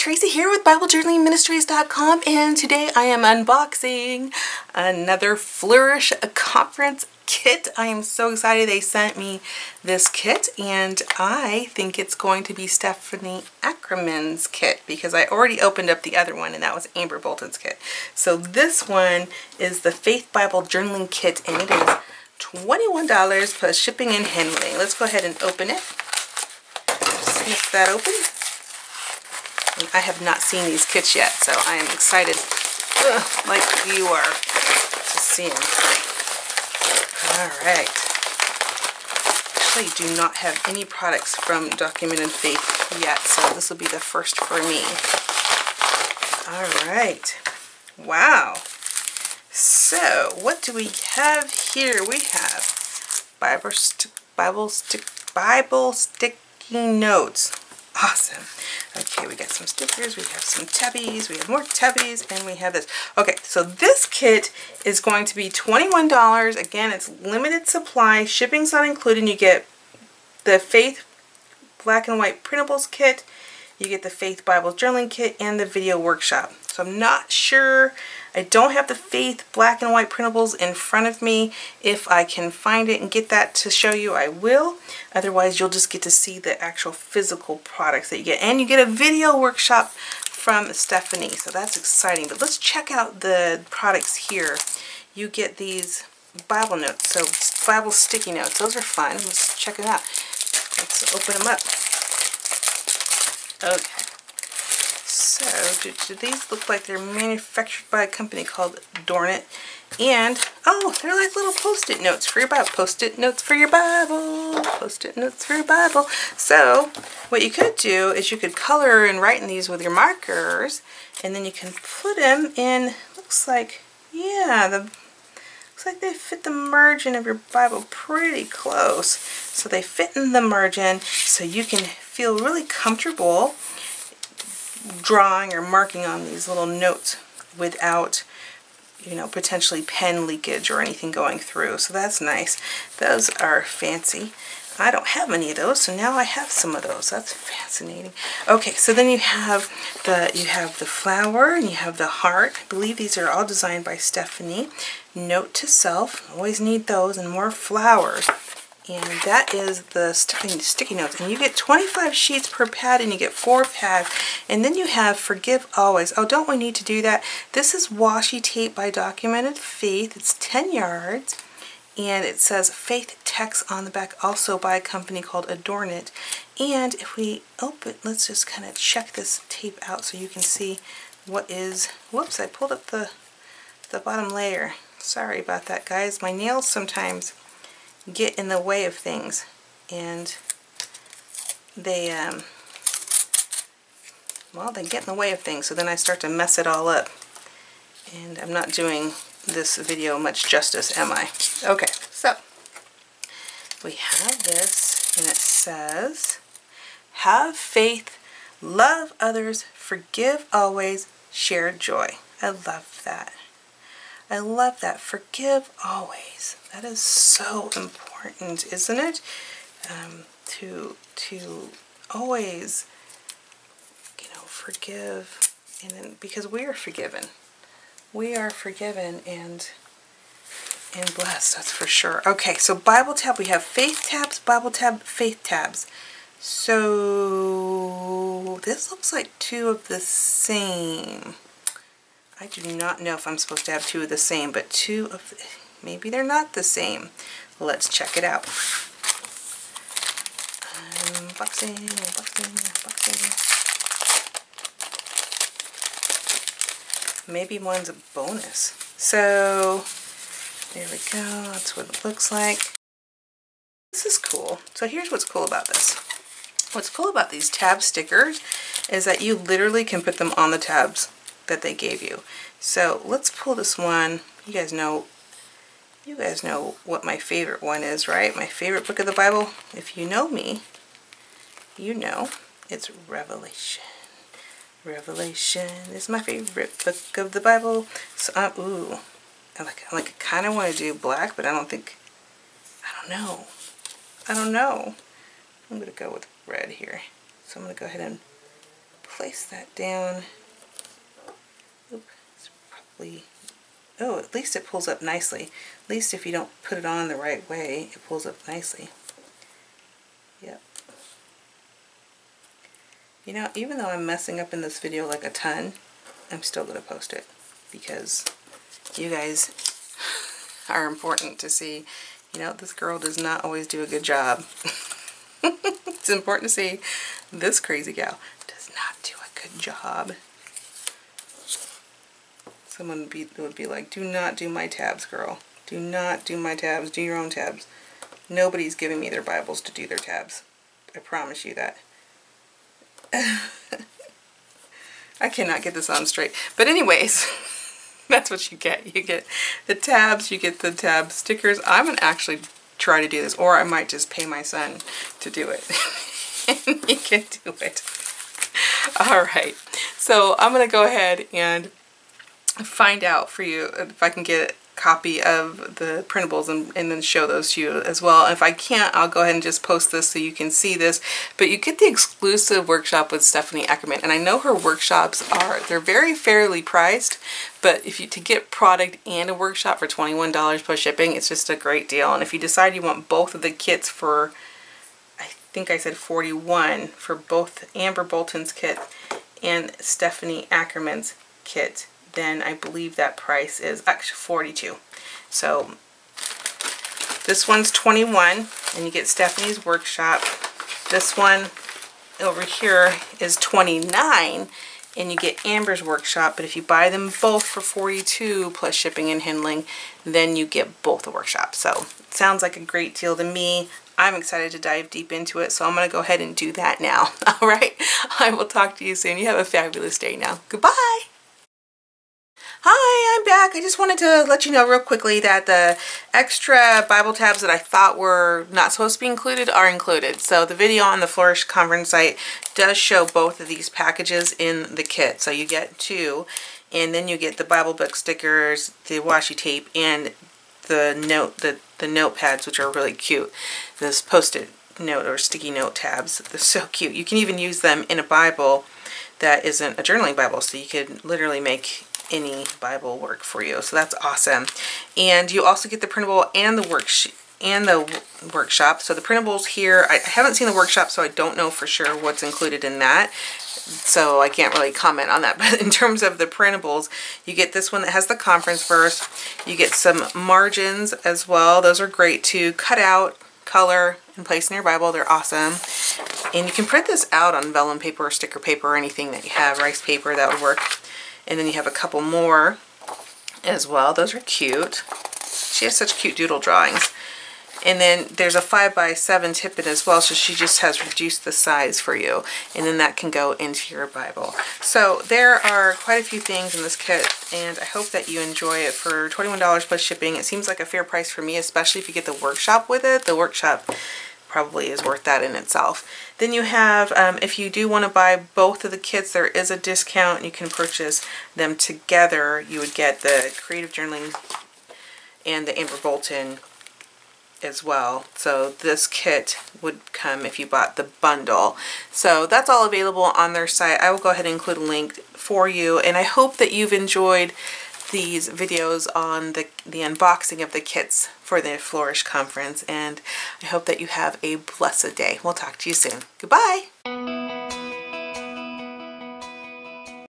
Tracy here with BibleJournalingMinistries.com, and today I am unboxing another Flourish conference kit. I am so excited they sent me this kit, and I think it's going to be Stephanie Ackerman's kit because I already opened up the other one and that was Amber Bolton's kit. So this one is the Faith Bible Journaling Kit, and it is $21 plus shipping and handling. Let's go ahead and open it. Snip that open. And I have not seen these kits yet, so I am excited, like you are, to see them. Alright. Actually, I do not have any products from Documented Faith yet, so this will be the first for me. Alright. Wow. So, what do we have here? We have Bible sticky notes. Awesome. Okay, we got some stickers, we have some tabbies, we have more tabbies, and we have this. Okay, so this kit is going to be $21. Again, it's limited supply. Shipping's not included. You get the Faith Black and White Printables kit, you get the Faith Bible Journaling kit, and the video workshop. So I'm not sure. I don't have the Faith Black and White Printables in front of me. If I can find it and get that to show you, I will. Otherwise, you'll just get to see the actual physical products that you get. And you get a video workshop from Stephanie. So that's exciting. But let's check out the products here. You get these Bible notes. So Bible sticky notes. Those are fun. Let's check it out. Let's open them up. Okay. So, do these look like they're manufactured by a company called Dornet? And, oh, they're like little post-it notes for your Bible. Post-it notes for your Bible. Post-it notes for your Bible. So, what you could do is you could color and write in these with your markers, and then you can put them in, looks like, yeah, looks like they fit the margin of your Bible pretty close. So they fit in the margin so you can feel really comfortable drawing or marking on these little notes without, you know, potentially pen leakage or anything going through. So that's nice. Those are fancy. I don't have any of those, so now I have some of those. That's fascinating. Okay, so then you have the flower and you have the heart. I believe these are all designed by Stephanie. Note to self. Always need those, and more flowers. And that is the sticky notes. And you get 25 sheets per pad, and you get 4 pads. And then you have Forgive Always. Oh, don't we need to do that? This is washi tape by Documented Faith. It's 10 yards. And it says Faith text on the back, also by a company called Adorn-It. And if we open, let's just kind of check this tape out so you can see what is, whoops, I pulled up the bottom layer. Sorry about that, guys. My nails sometimes get in the way of things, and they get in the way of things, so then I start to mess it all up, and I'm not doing this video much justice, am I? Okay, so we have this, and it says, have faith, love others, forgive always, share joy. I love that. I love that. Forgive always. That is so important, isn't it? To always, you know, forgive, and then, because we are forgiven. We are forgiven and blessed, that's for sure. Okay, so Bible tab, we have Faith tabs, Bible tab, Faith tabs. So this looks like 2 of the same. I do not know if I'm supposed to have 2 of the same, but 2 of the, maybe they're not the same. Let's check it out. Unboxing, unboxing, unboxing. Maybe one's a bonus. So, there we go. That's what it looks like. This is cool. So here's what's cool about this. What's cool about these tab stickers is that you literally can put them on the tabs that they gave you. So let's pull this one. You guys know what my favorite one is, right? My favorite book of the Bible. If you know me, you know it's Revelation. Revelation is my favorite book of the Bible. So ooh, I kind of want to do black, but I don't know. I'm gonna go with red here. So I'm gonna go ahead and place that down. Oop, it's probably, oh, at least it pulls up nicely. At least if you don't put it on the right way, it pulls up nicely. Yep. You know, even though I'm messing up in this video like a ton, I'm still going to post it because you guys are important to see. You know, this girl does not always do a good job. It's important to see this crazy gal does not do a good job. Someone would be like, do not do my tabs, girl. Do not do my tabs. Do your own tabs. Nobody's giving me their Bibles to do their tabs. I promise you that. I cannot get this on straight. But anyways, that's what you get. You get the tabs, you get the tab stickers. I'm going to actually try to do this, or I might just pay my son to do it. And he can do it. Alright, so I'm going to go ahead and find out for you if I can get a copy of the printables and then show those to you as well. If I can't, I'll go ahead and just post this so you can see this. But you get the exclusive workshop with Stephanie Ackerman, and I know her workshops they're very fairly priced, but if you to get product and a workshop for $21 plus shipping, it's just a great deal. And if you decide you want both of the kits for, I think I said $41 for both Amber Bolton's kit and Stephanie Ackerman's kit, then I believe that price is actually $42. So this one's $21 and you get Stephanie's workshop. This one over here is $29 and you get Amber's workshop, but if you buy them both for $42 plus shipping and handling, then you get both the workshops. So it sounds like a great deal to me. I'm excited to dive deep into it, so I'm going to go ahead and do that now. All right, I will talk to you soon. You have a fabulous day now. Goodbye. Hi, I'm back. I just wanted to let you know real quickly that the extra Bible tabs that I thought were not supposed to be included are included. So the video on the Flourish conference site does show both of these packages in the kit. So you get two, and then you get the Bible book stickers, the washi tape, and the notepads, which are really cute. This post-it note or sticky note tabs, they're so cute. You can even use them in a Bible that isn't a journaling Bible, so you could literally make any Bible work for you. So that's awesome. And you also get the printable and the worksheet and the workshop. So the printables here, I haven't seen the workshop, so I don't know for sure what's included in that. So I can't really comment on that. But in terms of the printables, you get this one that has the conference verse. You get some margins as well. Those are great to cut out, color, and place in your Bible. They're awesome. And you can print this out on vellum paper or sticker paper or anything that you have, rice paper, that would work. And then you have a couple more as well. Those are cute. She has such cute doodle drawings. And then there's a 5x7 tippet as well, so she just has reduced the size for you. And then that can go into your Bible. So there are quite a few things in this kit, and I hope that you enjoy it for $21 plus shipping. It seems like a fair price for me, especially if you get the workshop with it. The workshop probably is worth that in itself. Then you have, if you do want to buy both of the kits, there is a discount. You can purchase them together. You would get the Creative Journaling and the Amber Bolton as well. So this kit would come if you bought the bundle. So that's all available on their site. I will go ahead and include a link for you, and I hope that you've enjoyed these videos on the unboxing of the kits for the Flourish conference, and I hope that you have a blessed day. We'll talk to you soon. Goodbye.